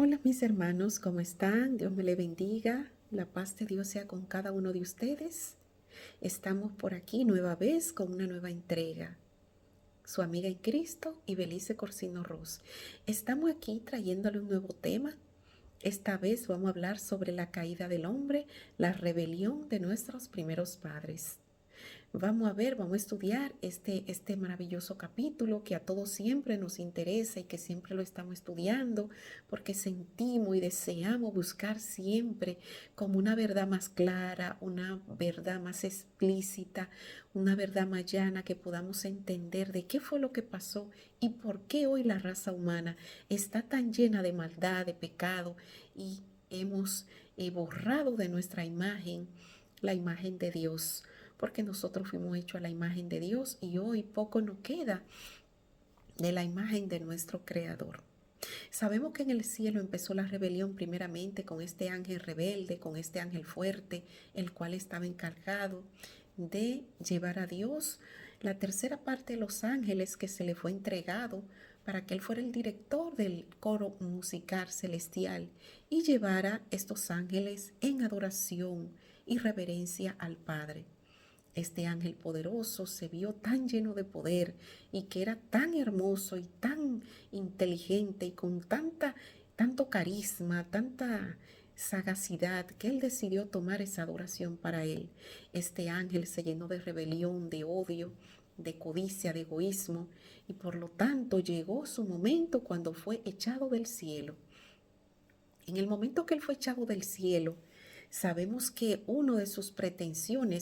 Hola mis hermanos, ¿cómo están? Dios me le bendiga. La paz de Dios sea con cada uno de ustedes. Estamos por aquí nueva vez con una nueva entrega. Su amiga en Cristo y Belice Corsino Ross. Estamos aquí trayéndole un nuevo tema. Esta vez vamos a hablar sobre la caída del hombre, la rebelión de nuestros primeros padres. Vamos a estudiar este maravilloso capítulo que a todos siempre nos interesa y que siempre lo estamos estudiando porque sentimos y deseamos buscar siempre como una verdad más clara, una verdad más explícita, una verdad más llana que podamos entender de qué fue lo que pasó y por qué hoy la raza humana está tan llena de maldad, de pecado y hemos borrado de nuestra imagen la imagen de Dios, porque nosotros fuimos hechos a la imagen de Dios y hoy poco nos queda de la imagen de nuestro Creador. Sabemos que en el cielo empezó la rebelión primeramente con este ángel rebelde, con este ángel fuerte, el cual estaba encargado de llevar a Dios la tercera parte de los ángeles que se le fue entregado para que él fuera el director del coro musical celestial y llevara estos ángeles en adoración y reverencia al Padre. Este ángel poderoso se vio tan lleno de poder y que era tan hermoso y tan inteligente y con tanto carisma, tanta sagacidad, que él decidió tomar esa adoración para él. Este ángel se llenó de rebelión, de odio, de codicia, de egoísmo, y por lo tanto llegó su momento cuando fue echado del cielo. En el momento que él fue echado del cielo, sabemos que una de sus pretensiones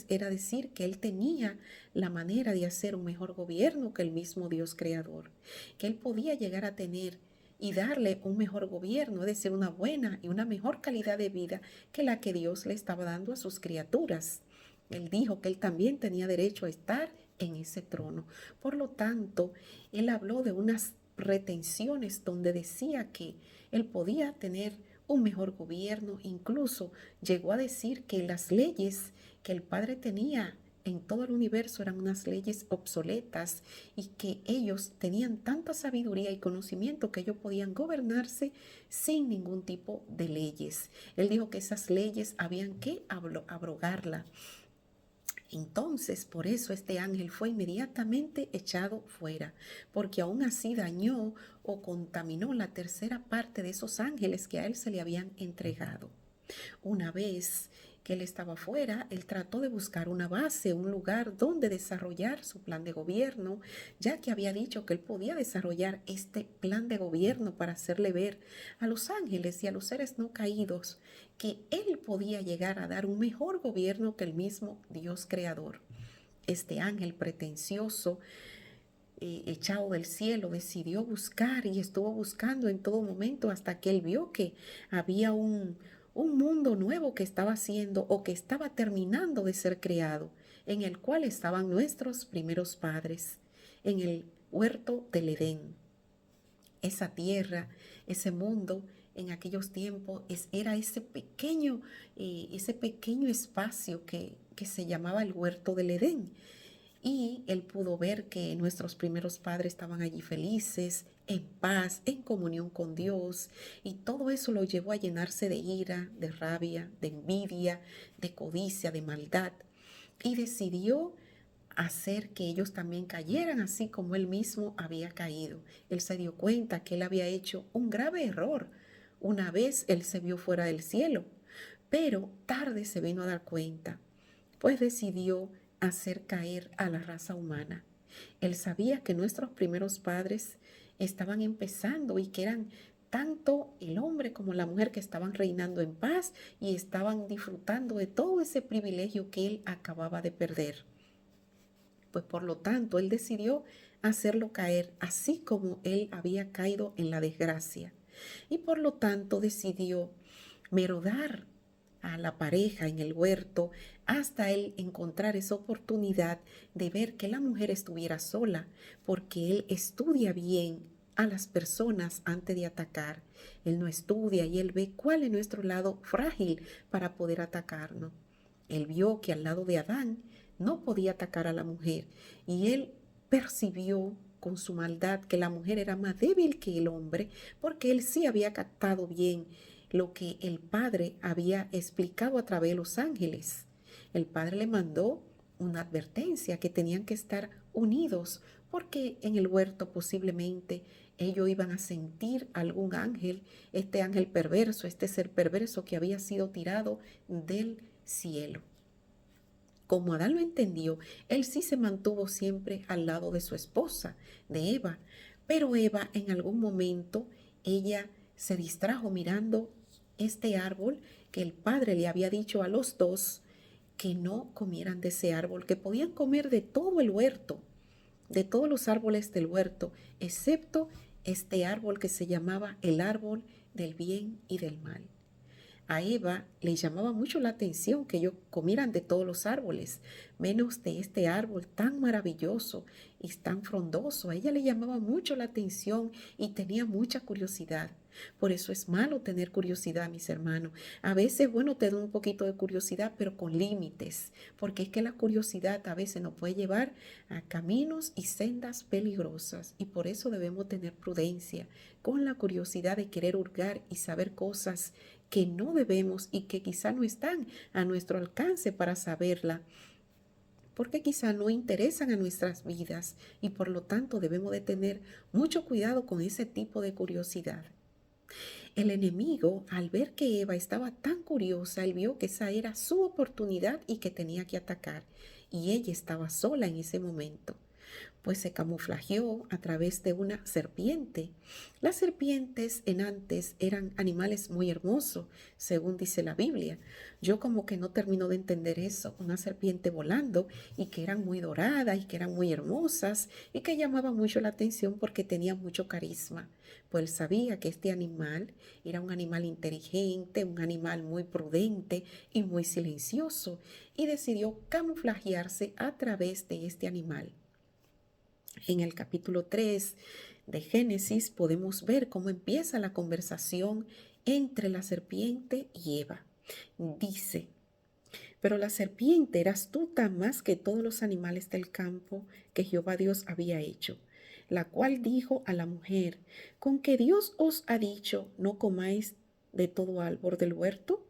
era decir que él tenía la manera de hacer un mejor gobierno que el mismo Dios creador, que él podía llegar a tener y darle un mejor gobierno, es decir, una buena y una mejor calidad de vida que la que Dios le estaba dando a sus criaturas. Él dijo que él también tenía derecho a estar en ese trono. Por lo tanto, él habló de unas retenciones donde decía que él podía tener un mejor gobierno, incluso llegó a decir que las leyes que el padre tenía en todo el universo eran unas leyes obsoletas y que ellos tenían tanta sabiduría y conocimiento que ellos podían gobernarse sin ningún tipo de leyes. Él dijo que esas leyes habían que abrogarla. Entonces, por eso este ángel fue inmediatamente echado fuera, porque aún así dañó o contaminó la tercera parte de esos ángeles que a él se le habían entregado. Una vez que él estaba fuera, él trató de buscar una base, un lugar donde desarrollar su plan de gobierno, ya que había dicho que él podía desarrollar este plan de gobierno para hacerle ver a los ángeles y a los seres no caídos que él podía llegar a dar un mejor gobierno que el mismo Dios creador. Este ángel pretencioso, echado del cielo, decidió buscar y estuvo buscando en todo momento hasta que él vio que había un mundo nuevo que estaba haciendo o que estaba terminando de ser creado, en el cual estaban nuestros primeros padres, en el huerto del Edén. Esa tierra, ese mundo en aquellos tiempos era ese pequeño espacio que se llamaba el huerto del Edén. Y él pudo ver que nuestros primeros padres estaban allí felices, en paz, en comunión con Dios. Y todo eso lo llevó a llenarse de ira, de rabia, de envidia, de codicia, de maldad. Y decidió hacer que ellos también cayeran así como él mismo había caído. Él se dio cuenta que él había hecho un grave error. Una vez él se vio fuera del cielo, pero tarde se vino a dar cuenta, pues decidió hacer caer a la raza humana. Él sabía que nuestros primeros padres estaban empezando y que eran tanto el hombre como la mujer que estaban reinando en paz y estaban disfrutando de todo ese privilegio que él acababa de perder. Pues por lo tanto, él decidió hacerlo caer así como él había caído en la desgracia. Y por lo tanto decidió merodar a la pareja en el huerto hasta él encontrar esa oportunidad de ver que la mujer estuviera sola, porque él estudia bien a las personas antes de atacar. Él no estudia y él ve cuál es nuestro lado frágil para poder atacarnos. Él vio que al lado de Adán no podía atacar a la mujer y él percibió con su maldad que la mujer era más débil que el hombre, porque él sí había captado bien lo que el Padre había explicado a través de los ángeles. El Padre le mandó una advertencia que tenían que estar unidos, porque en el huerto posiblemente ellos iban a sentir algún ángel, este ángel perverso, este ser perverso que había sido tirado del cielo. Como Adán lo entendió, él sí se mantuvo siempre al lado de su esposa, de Eva, pero Eva en algún momento, ella se distrajo mirando este árbol que el padre le había dicho a los dos que no comieran de ese árbol, que podían comer de todo el huerto, de todos los árboles del huerto, excepto este árbol que se llamaba el árbol del bien y del mal. A Eva le llamaba mucho la atención que ellos comieran de todos los árboles, menos de este árbol tan maravilloso y tan frondoso. A ella le llamaba mucho la atención y tenía mucha curiosidad. Por eso es malo tener curiosidad, mis hermanos. A veces, bueno, te da un poquito de curiosidad, pero con límites, porque es que la curiosidad a veces nos puede llevar a caminos y sendas peligrosas, y por eso debemos tener prudencia con la curiosidad de querer hurgar y saber cosas que no debemos y que quizá no están a nuestro alcance para saberla, porque quizá no interesan a nuestras vidas y por lo tanto debemos de tener mucho cuidado con ese tipo de curiosidad. El enemigo, al ver que Eva estaba tan curiosa, él vio que esa era su oportunidad y que tenía que atacar, y ella estaba sola en ese momento, pues se camuflajeó a través de una serpiente. Las serpientes en antes eran animales muy hermosos, según dice la Biblia. Yo como que no termino de entender eso, una serpiente volando y que eran muy doradas y que eran muy hermosas y que llamaban mucho la atención porque tenía mucho carisma. Pues él sabía que este animal era un animal inteligente, un animal muy prudente y muy silencioso, y decidió camuflajearse a través de este animal. En el capítulo 3 de Génesis podemos ver cómo empieza la conversación entre la serpiente y Eva. Dice: pero la serpiente era astuta más que todos los animales del campo que Jehová Dios había hecho, la cual dijo a la mujer: ¿con que Dios os ha dicho, no comáis de todo árbol del huerto?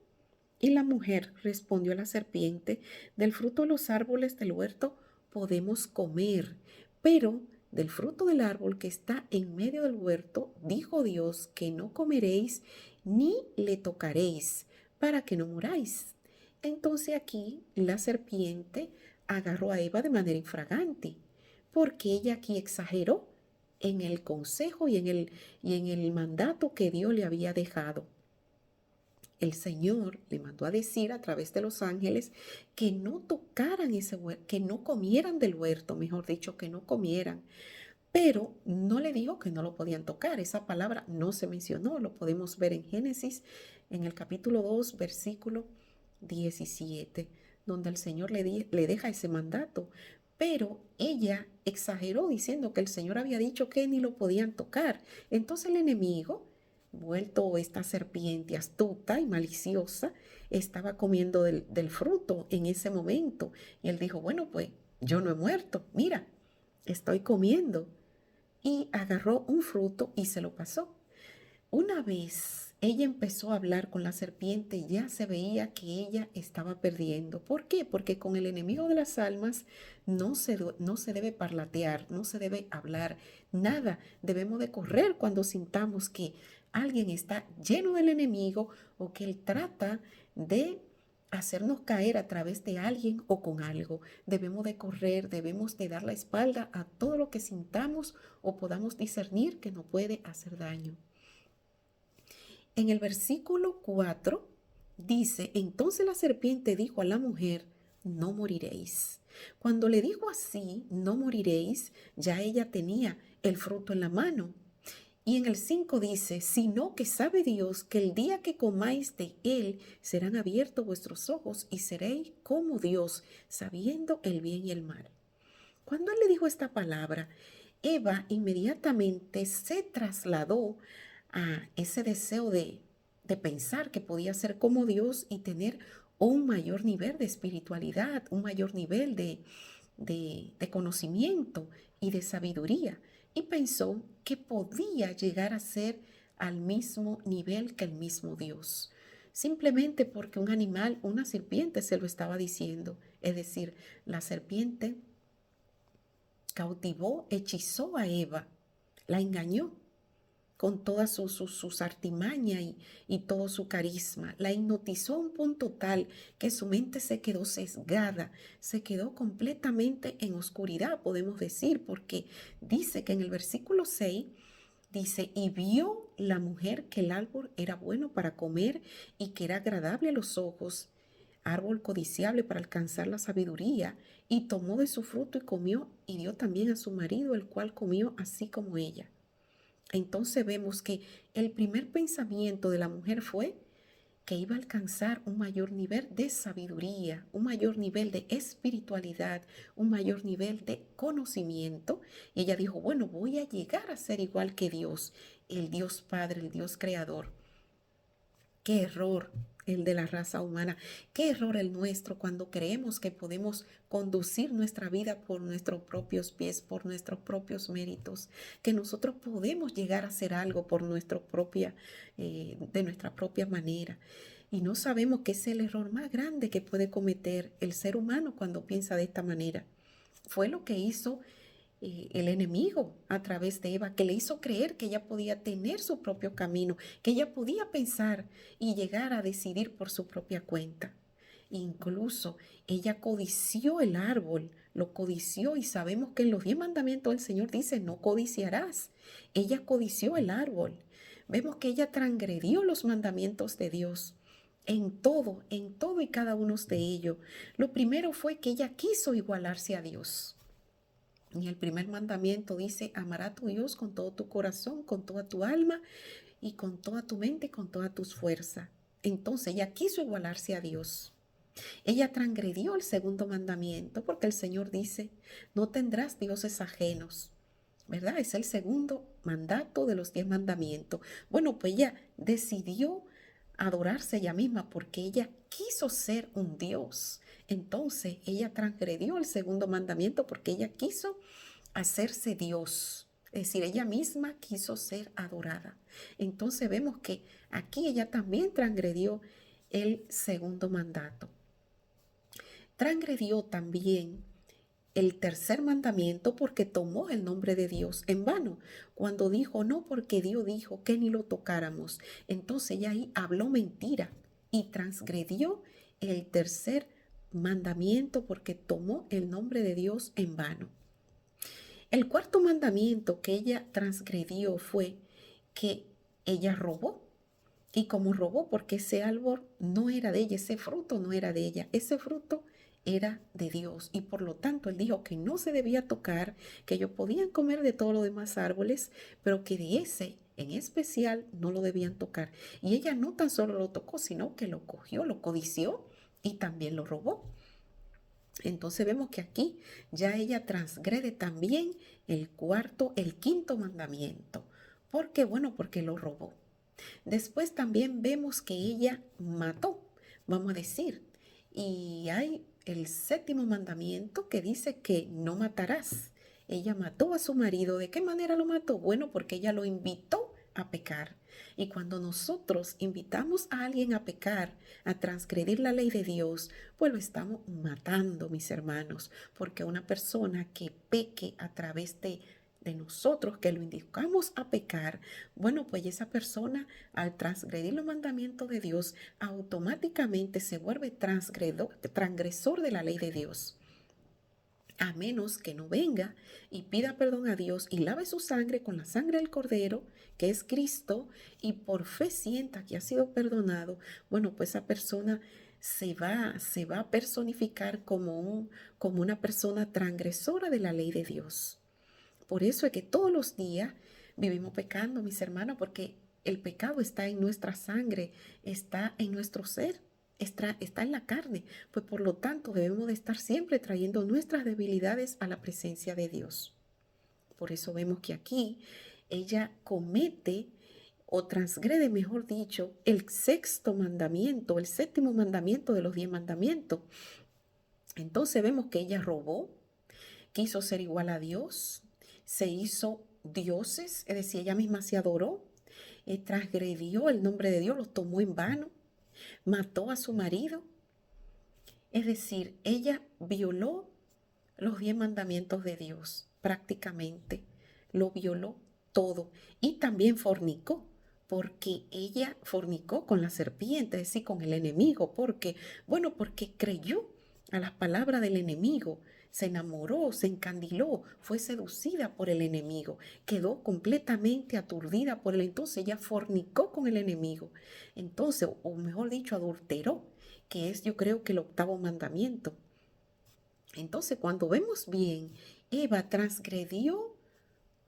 Y la mujer respondió a la serpiente: del fruto de los árboles del huerto podemos comer, pero del fruto del árbol que está en medio del huerto, dijo Dios que no comeréis ni le tocaréis, para que no muráis. Entonces aquí la serpiente agarró a Eva de manera infragante, porque ella aquí exageró en el consejo y en el mandato que Dios le había dejado. El Señor le mandó a decir a través de los ángeles que no tocaran ese huerto, que no comieran del huerto, mejor dicho, que no comieran. Pero no le dijo que no lo podían tocar. Esa palabra no se mencionó. Lo podemos ver en Génesis, en el capítulo 2, versículo 17, donde el Señor le deja ese mandato. Pero ella exageró diciendo que el Señor había dicho que ni lo podían tocar. Entonces el enemigo, vuelto esta serpiente astuta y maliciosa, estaba comiendo del fruto en ese momento. Y él dijo: bueno, pues yo no he muerto, mira, estoy comiendo. Y agarró un fruto y se lo pasó. Una vez ella empezó a hablar con la serpiente, ya se veía que ella estaba perdiendo. ¿Por qué? Porque con el enemigo de las almas no se debe parlatear, no se debe hablar nada. Debemos de correr cuando sintamos que alguien está lleno del enemigo o que él trata de hacernos caer a través de alguien o con algo. Debemos de correr, debemos de dar la espalda a todo lo que sintamos o podamos discernir que nos puede hacer daño. En el versículo 4 dice: entonces la serpiente dijo a la mujer: no moriréis. Cuando le dijo así, no moriréis, ya ella tenía el fruto en la mano. Y en el 5 dice: sino que sabe Dios que el día que comáis de él serán abiertos vuestros ojos y seréis como Dios, sabiendo el bien y el mal. Cuando él le dijo esta palabra, Eva inmediatamente se trasladó a ese deseo de pensar que podía ser como Dios y tener un mayor nivel de espiritualidad, un mayor nivel de conocimiento y de sabiduría. y pensó que podía llegar a ser al mismo nivel que el mismo Dios, simplemente porque un animal, una serpiente, se lo estaba diciendo. Es decir, la serpiente cautivó, hechizó a Eva, la engañó con toda sus artimaña y todo su carisma. La hipnotizó a un punto tal que su mente se quedó sesgada, se quedó completamente en oscuridad, podemos decir, porque dice que en el versículo 6, dice, y vio la mujer que el árbol era bueno para comer y que era agradable a los ojos, árbol codiciable para alcanzar la sabiduría, y tomó de su fruto y comió, y dio también a su marido, el cual comió así como ella. Entonces vemos que el primer pensamiento de la mujer fue que iba a alcanzar un mayor nivel de sabiduría, un mayor nivel de espiritualidad, un mayor nivel de conocimiento. Y ella dijo, bueno, voy a llegar a ser igual que Dios, el Dios Padre, el Dios Creador. Qué error el de la raza humana, qué error el nuestro cuando creemos que podemos conducir nuestra vida por nuestros propios pies, por nuestros propios méritos, que nosotros podemos llegar a hacer algo por de nuestra propia manera. Y no sabemos que es el error más grande que puede cometer el ser humano cuando piensa de esta manera. Fue lo que hizo el enemigo a través de Eva, que le hizo creer que ella podía tener su propio camino, que ella podía pensar y llegar a decidir por su propia cuenta. Incluso ella codició el árbol, lo codició, y sabemos que en los 10 mandamientos el Señor dice, no codiciarás. Ella codició el árbol. Vemos que ella transgredió los mandamientos de Dios. En todo y cada uno de ellos. Lo primero fue que ella quiso igualarse a Dios. Y el primer mandamiento dice, amará a tu Dios con todo tu corazón, con toda tu alma y con toda tu mente y con toda tus fuerzas. Entonces ella quiso igualarse a Dios. Ella transgredió el segundo mandamiento porque el Señor dice, no tendrás dioses ajenos. ¿Verdad? Es el segundo mandato de los 10 mandamientos. Bueno, pues ella decidió adorarse ella misma porque ella quiso ser un Dios. Entonces ella transgredió el segundo mandamiento porque ella quiso hacerse Dios. Es decir, ella misma quiso ser adorada. Entonces vemos que aquí ella también transgredió el segundo mandato. Transgredió también el tercer mandamiento porque tomó el nombre de Dios en vano, cuando dijo no, porque Dios dijo que ni lo tocáramos. Entonces ella ahí habló mentira y transgredió el tercer mandamiento porque tomó el nombre de Dios en vano. El cuarto mandamiento que ella transgredió fue que ella robó. Y como robó, porque ese árbol no era de ella, ese fruto no era de ella, ese fruto era de Dios. Y por lo tanto, él dijo que no se debía tocar, que ellos podían comer de todos los demás árboles, pero que de ese en especial no lo debían tocar. Y ella no tan solo lo tocó, sino que lo cogió, lo codició y también lo robó. Entonces vemos que aquí ya ella transgrede también el quinto mandamiento. ¿Por qué? Bueno, porque lo robó. Después también vemos que ella mató, vamos a decir. Y hay el séptimo mandamiento que dice que no matarás. Ella mató a su marido. ¿De qué manera lo mató? Bueno, porque ella lo invitó a pecar. Y cuando nosotros invitamos a alguien a pecar, a transgredir la ley de Dios, pues lo estamos matando, mis hermanos, porque una persona que peque a través de nosotros, que lo indicamos a pecar, bueno, pues esa persona al transgredir los mandamientos de Dios, automáticamente se vuelve transgresor de la ley de Dios. A menos que no venga y pida perdón a Dios y lave su sangre con la sangre del Cordero, que es Cristo, y por fe sienta que ha sido perdonado, bueno, pues esa persona se va a personificar como una persona transgresora de la ley de Dios. Por eso es que todos los días vivimos pecando, mis hermanos, porque el pecado está en nuestra sangre, está en nuestro ser, está en la carne. Pues por lo tanto debemos de estar siempre trayendo nuestras debilidades a la presencia de Dios. Por eso vemos que aquí ella comete o transgrede, mejor dicho, el sexto mandamiento, el séptimo mandamiento de los 10 mandamientos. Entonces vemos que ella robó, quiso ser igual a Dios, se hizo dioses, es decir, ella misma se adoró, transgredió el nombre de Dios, los tomó en vano, mató a su marido. Es decir, ella violó los 10 mandamientos de Dios, prácticamente, lo violó todo. Y también fornicó, porque ella fornicó con la serpiente, es decir, con el enemigo. Porque, bueno, porque creyó a las palabras del enemigo, se enamoró, se encandiló, fue seducida por el enemigo, quedó completamente aturdida por él. Entonces ella fornicó con el enemigo. Entonces, o mejor dicho, adulteró, que es yo creo que el 8.º mandamiento. Entonces, cuando vemos bien, Eva transgredió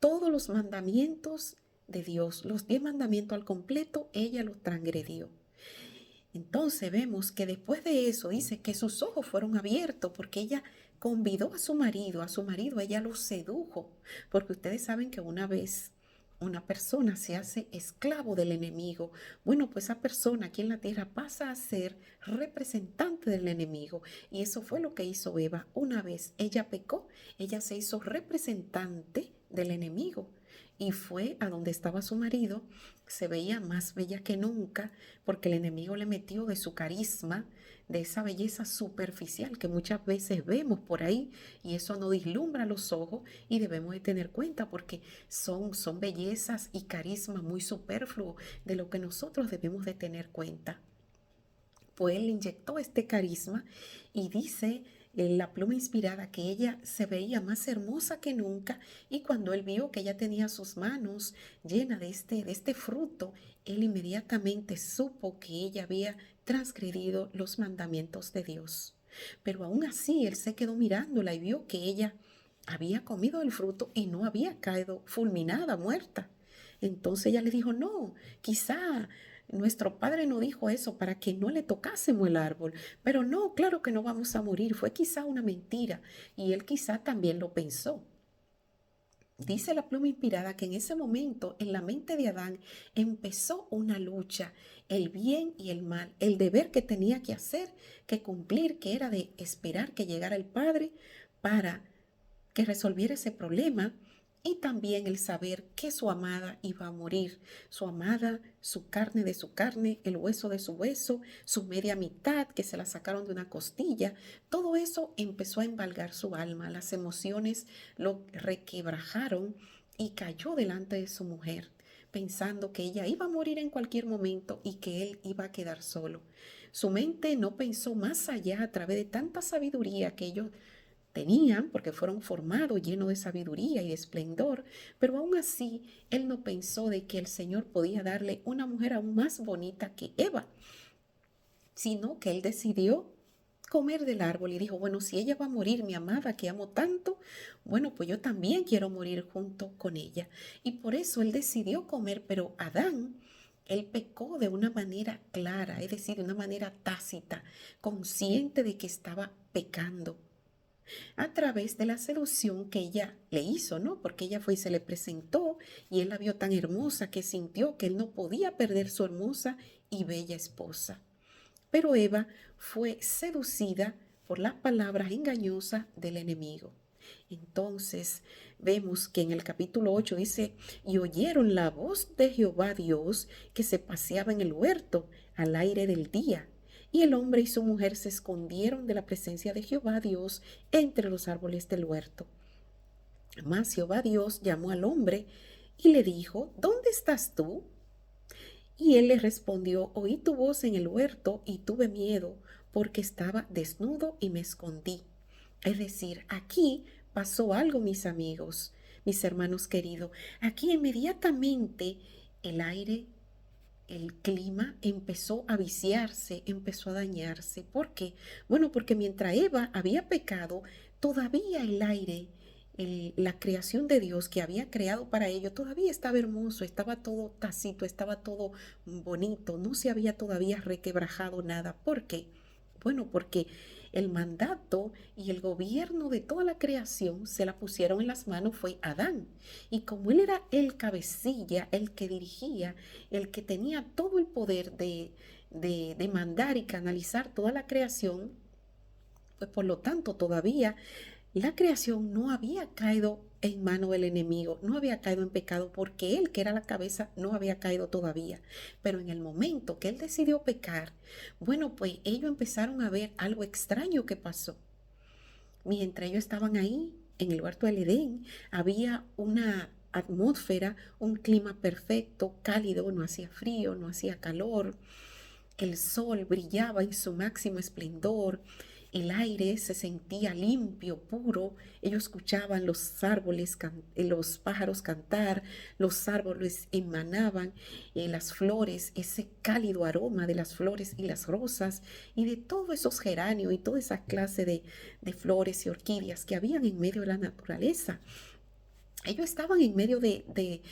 todos los mandamientos de Dios, los 10 mandamientos al completo, ella los transgredió. Entonces vemos que después de eso dice que sus ojos fueron abiertos porque ella convidó a su marido ella lo sedujo, porque ustedes saben que una vez una persona se hace esclavo del enemigo, bueno, pues esa persona aquí en la tierra pasa a ser representante del enemigo. Y eso fue lo que hizo Eva. Una vez ella pecó, ella se hizo representante del enemigo y fue a donde estaba su marido. Se veía más bella que nunca porque el enemigo le metió de su carisma, de esa belleza superficial que muchas veces vemos por ahí, y eso no deslumbra los ojos y debemos de tener cuenta porque son bellezas y carisma muy superfluos de lo que nosotros debemos de tener cuenta. Pues él le inyectó este carisma y dice la pluma inspirada que ella se veía más hermosa que nunca, y cuando él vio que ella tenía sus manos llenas de este fruto, él inmediatamente supo que ella había transgredido los mandamientos de Dios. Pero aún así él se quedó mirándola y vio que ella había comido el fruto y no había caído fulminada, muerta. Entonces ella le dijo, no, quizá nuestro padre no dijo eso para que no le tocásemos el árbol, pero no, claro que no vamos a morir, fue quizá una mentira, y él quizá también lo pensó. Dice la pluma inspirada que en ese momento en la mente de Adán empezó una lucha, el bien y el mal, el deber que tenía que hacer, que cumplir, que era de esperar que llegara el Padre para que resolviera ese problema, y también el saber que su amada iba a morir, su amada, su carne de su carne, el hueso de su hueso, su media mitad que se la sacaron de una costilla. Todo eso empezó a embargar su alma, las emociones lo requebrajaron y cayó delante de su mujer, pensando que ella iba a morir en cualquier momento y que él iba a quedar solo. Su mente no pensó más allá a través de tanta sabiduría que ellos tenían, porque fueron formados llenos de sabiduría y de esplendor, pero aún así él no pensó de que el Señor podía darle una mujer aún más bonita que Eva, sino que él decidió comer del árbol y dijo, bueno, si ella va a morir, mi amada que amo tanto, bueno, pues yo también quiero morir junto con ella. Y por eso él decidió comer, pero Adán, él pecó de una manera clara, es decir, de una manera tácita, consciente de que estaba pecando a través de la seducción que ella le hizo, ¿no? Porque ella fue y se le presentó y él la vio tan hermosa que sintió que él no podía perder su hermosa y bella esposa. Pero Eva fue seducida por las palabras engañosas del enemigo. Entonces vemos que en el capítulo 8 dice, y oyeron la voz de Jehová Dios que se paseaba en el huerto al aire del día. Y el hombre y su mujer se escondieron de la presencia de Jehová Dios entre los árboles del huerto. Mas Jehová Dios llamó al hombre y le dijo, ¿dónde estás tú? Y él le respondió, oí tu voz en el huerto y tuve miedo, porque estaba desnudo y me escondí. Es decir, aquí pasó algo, mis amigos, mis hermanos queridos. Aquí inmediatamente el aire, el clima empezó a viciarse, empezó a dañarse. ¿Por qué? Bueno, porque mientras Eva había pecado, todavía el aire, la creación de Dios que había creado para ello, todavía estaba hermoso, estaba todo tácito, estaba todo bonito, no se había todavía requebrajado nada. ¿Por qué? Bueno, porque el mandato y el gobierno de toda la creación se la pusieron en las manos fue Adán. Y como él era el cabecilla, el que dirigía, el que tenía todo el poder de mandar y canalizar toda la creación, pues por lo tanto todavía La creación no había caído en mano del enemigo, no había caído en pecado porque él, que era la cabeza, no había caído todavía. Pero en el momento que él decidió pecar, bueno, pues ellos empezaron a ver algo extraño que pasó. Mientras ellos estaban ahí, en el huerto del Edén, había una atmósfera, un clima perfecto, cálido, no hacía frío, no hacía calor, el sol brillaba en su máximo esplendor, el aire se sentía limpio, puro. Ellos escuchaban los árboles, los pájaros cantar, los árboles emanaban las flores, ese cálido aroma de las flores y las rosas y de todos esos geranios y toda esa clase de flores y orquídeas que habían en medio de la naturaleza. Ellos estaban en medio de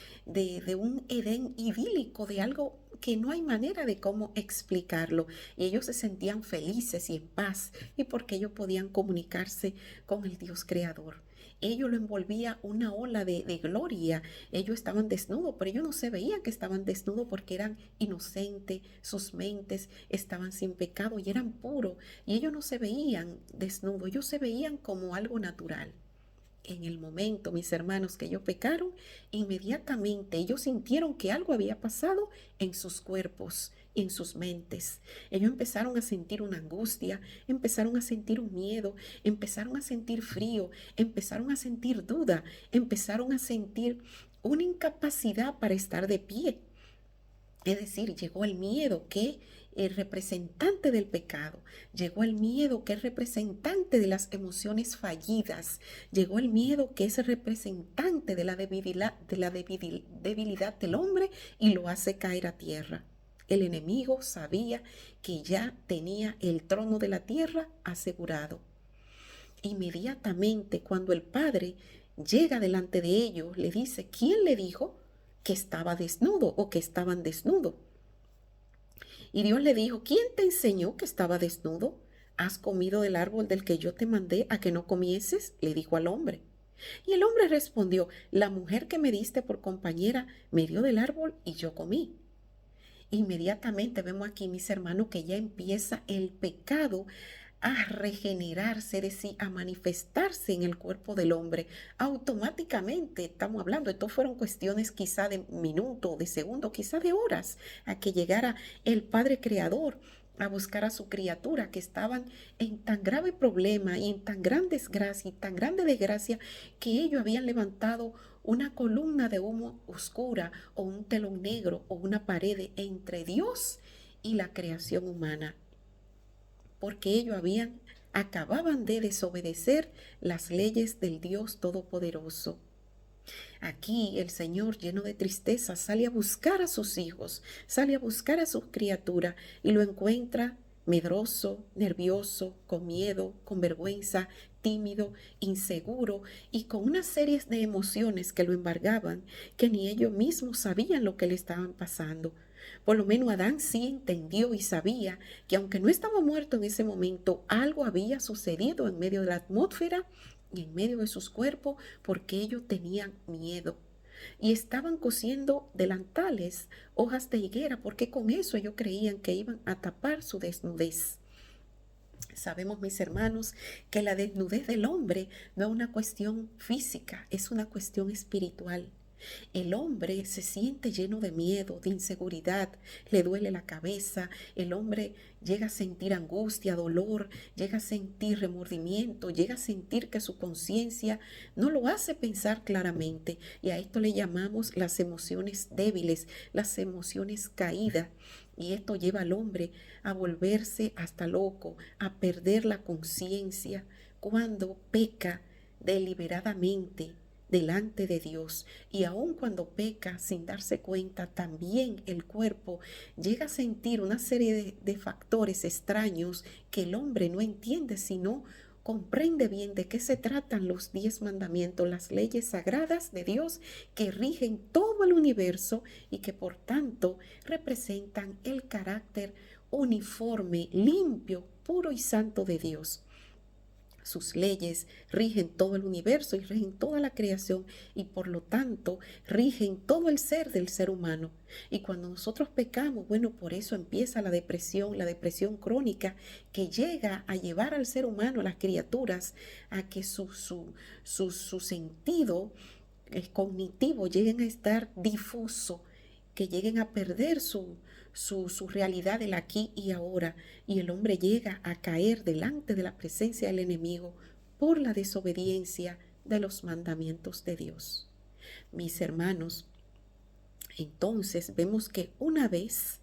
un Edén idílico, de algo que no hay manera de cómo explicarlo. Y ellos se sentían felices y en paz, y porque ellos podían comunicarse con el Dios creador. Ellos lo envolvía una ola de gloria. Ellos estaban desnudos, pero ellos no se veían que estaban desnudos porque eran inocentes, sus mentes estaban sin pecado y eran puros. Y ellos no se veían desnudos, ellos se veían como algo natural. En el momento, mis hermanos, que ellos pecaron, inmediatamente ellos sintieron que algo había pasado en sus cuerpos, en sus mentes. Ellos empezaron a sentir una angustia, empezaron a sentir un miedo, empezaron a sentir frío, empezaron a sentir duda, empezaron a sentir una incapacidad para estar de pie. Es decir, llegó el miedo que el representante del pecado, llegó el miedo que es representante de las emociones fallidas, llegó el miedo que es el representante de la debilidad del hombre y lo hace caer a tierra. El enemigo sabía que ya tenía el trono de la tierra asegurado. Inmediatamente cuando el Padre llega delante de ellos, le dice, ¿quién le dijo que estaba desnudo o que estaban desnudos? Y Dios le dijo, ¿quién te enseñó que estaba desnudo? ¿Has comido del árbol del que yo te mandé a que no comieses? Le dijo al hombre. Y el hombre respondió, la mujer que me diste por compañera me dio del árbol y yo comí. Inmediatamente vemos aquí, mis hermanos, que ya empieza el pecado a regenerarse, es decir, a manifestarse en el cuerpo del hombre. Automáticamente, estamos hablando, esto fueron cuestiones quizá de minutos, de segundos, quizá de horas, a que llegara el Padre Creador a buscar a su criatura, que estaban en tan grave problema y en tan gran desgracia y tan grande desgracia que ellos habían levantado una columna de humo oscura o un telón negro o una pared entre Dios y la creación humana, porque ellos acababan de desobedecer las leyes del Dios Todopoderoso. Aquí el Señor, lleno de tristeza, sale a buscar a sus hijos, sale a buscar a sus criaturas y lo encuentra medroso, nervioso, con miedo, con vergüenza, tímido, inseguro y con una serie de emociones que lo embargaban, que ni ellos mismos sabían lo que le estaban pasando. Por lo menos Adán sí entendió y sabía que aunque no estaba muerto en ese momento, algo había sucedido en medio de la atmósfera y en medio de sus cuerpos, porque ellos tenían miedo. Y estaban cosiendo delantales, hojas de higuera, porque con eso ellos creían que iban a tapar su desnudez. Sabemos, mis hermanos, que la desnudez del hombre no es una cuestión física, es una cuestión espiritual. El hombre se siente lleno de miedo, de inseguridad, le duele la cabeza, el hombre llega a sentir angustia, dolor, llega a sentir remordimiento, llega a sentir que su conciencia no lo hace pensar claramente. Y a esto le llamamos las emociones débiles, las emociones caídas. Y esto lleva al hombre a volverse hasta loco, a perder la conciencia cuando peca deliberadamente delante de Dios. Y aun cuando peca sin darse cuenta, también el cuerpo llega a sentir una serie de factores extraños que el hombre no entiende, sino comprende bien de qué se tratan los 10 mandamientos, las leyes sagradas de Dios que rigen todo el universo y que por tanto representan el carácter uniforme, limpio, puro y santo de Dios. sus leyes rigen todo el universo y rigen toda la creación y por lo tanto rigen todo el ser del ser humano. Y cuando nosotros pecamos, bueno, por eso empieza la depresión crónica que llega a llevar al ser humano, a las criaturas, a que su sentido cognitivo lleguen a estar difuso, que lleguen a perder su realidad del aquí y ahora, y el hombre llega a caer delante de la presencia del enemigo por la desobediencia de los mandamientos de Dios. Mis hermanos, entonces vemos que una vez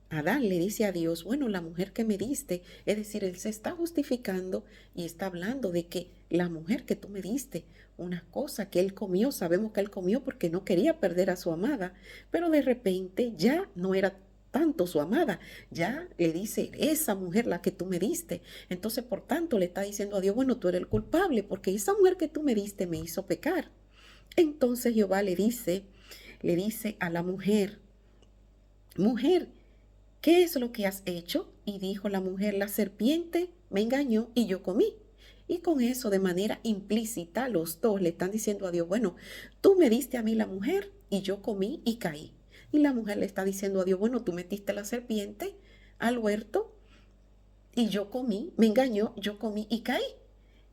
Adán le dice a Dios, bueno, la mujer que me diste, es decir, él se está justificando y está hablando de que la mujer que tú me diste, una cosa que él comió, sabemos que él comió porque no quería perder a su amada, pero de repente ya no era tanto su amada, ya le dice, esa mujer la que tú me diste. Entonces, por tanto, le está diciendo a Dios, bueno, tú eres el culpable porque esa mujer que tú me diste me hizo pecar. Entonces Jehová le dice a la mujer, mujer, ¿qué es lo que has hecho? Y dijo la mujer, la serpiente me engañó y yo comí. Y con eso, de manera implícita, los dos le están diciendo a Dios, bueno, tú me diste a mí la mujer y yo comí y caí. Y la mujer le está diciendo a Dios, bueno, tú metiste la serpiente al huerto y yo comí, me engañó, yo comí y caí.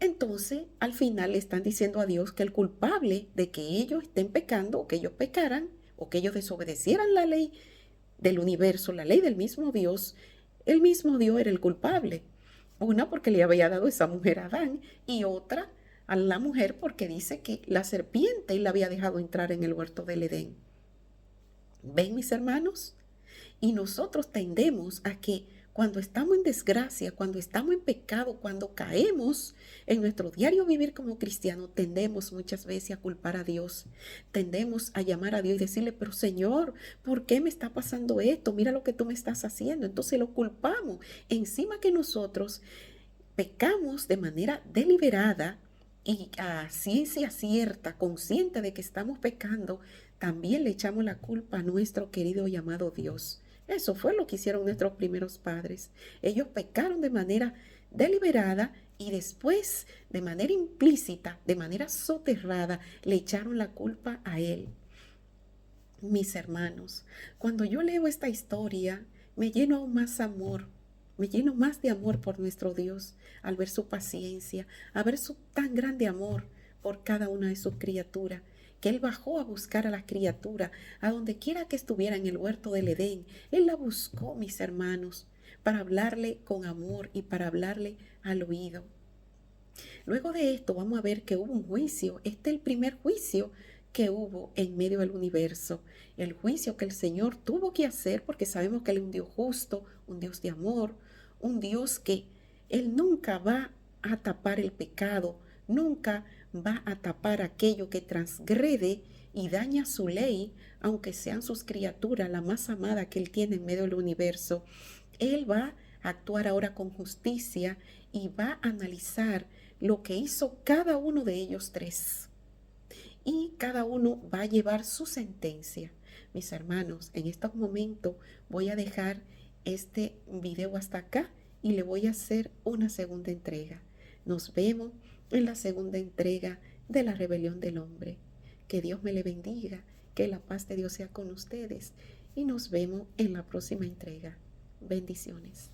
Entonces, al final le están diciendo a Dios que el culpable de que ellos estén pecando o que ellos pecaran o que ellos desobedecieran la ley del universo, la ley del mismo Dios, el mismo Dios era el culpable. Una porque le había dado esa mujer a Adán y otra a la mujer porque dice que la serpiente la había dejado entrar en el huerto del Edén. ¿Ven, mis hermanos? Y nosotros tendemos a que cuando estamos en desgracia, cuando estamos en pecado, cuando caemos en nuestro diario vivir como cristiano, tendemos muchas veces a culpar a Dios. Tendemos a llamar a Dios y decirle, pero Señor, ¿por qué me está pasando esto? Mira lo que tú me estás haciendo. Entonces lo culpamos. Encima que nosotros pecamos de manera deliberada y a ciencia cierta, consciente de que estamos pecando, también le echamos la culpa a nuestro querido y amado Dios. Eso fue lo que hicieron nuestros primeros padres. Ellos pecaron de manera deliberada y después, de manera implícita, de manera soterrada, le echaron la culpa a Él. Mis hermanos, cuando yo leo esta historia, me lleno aún más amor. Me lleno más de amor por nuestro Dios al ver su paciencia, a ver su tan grande amor por cada una de sus criaturas, que Él bajó a buscar a las criaturas, a donde quiera que estuviera en el huerto del Edén. Él la buscó, mis hermanos, para hablarle con amor y para hablarle al oído. Luego de esto vamos a ver que hubo un juicio. Este es el primer juicio que hubo en medio del universo. El juicio que el Señor tuvo que hacer porque sabemos que Él es un Dios justo, un Dios de amor, un Dios que Él nunca va a tapar el pecado, nunca va a tapar aquello que transgrede y daña su ley, aunque sean sus criaturas, la más amada que Él tiene en medio del universo. Él va a actuar ahora con justicia y va a analizar lo que hizo cada uno de ellos tres. Y cada uno va a llevar su sentencia. Mis hermanos, en estos momentos voy a dejar este video hasta acá y le voy a hacer una segunda entrega. Nos vemos en la segunda entrega de la rebelión del hombre. Que Dios me le bendiga, que la paz de Dios sea con ustedes y nos vemos en la próxima entrega. Bendiciones.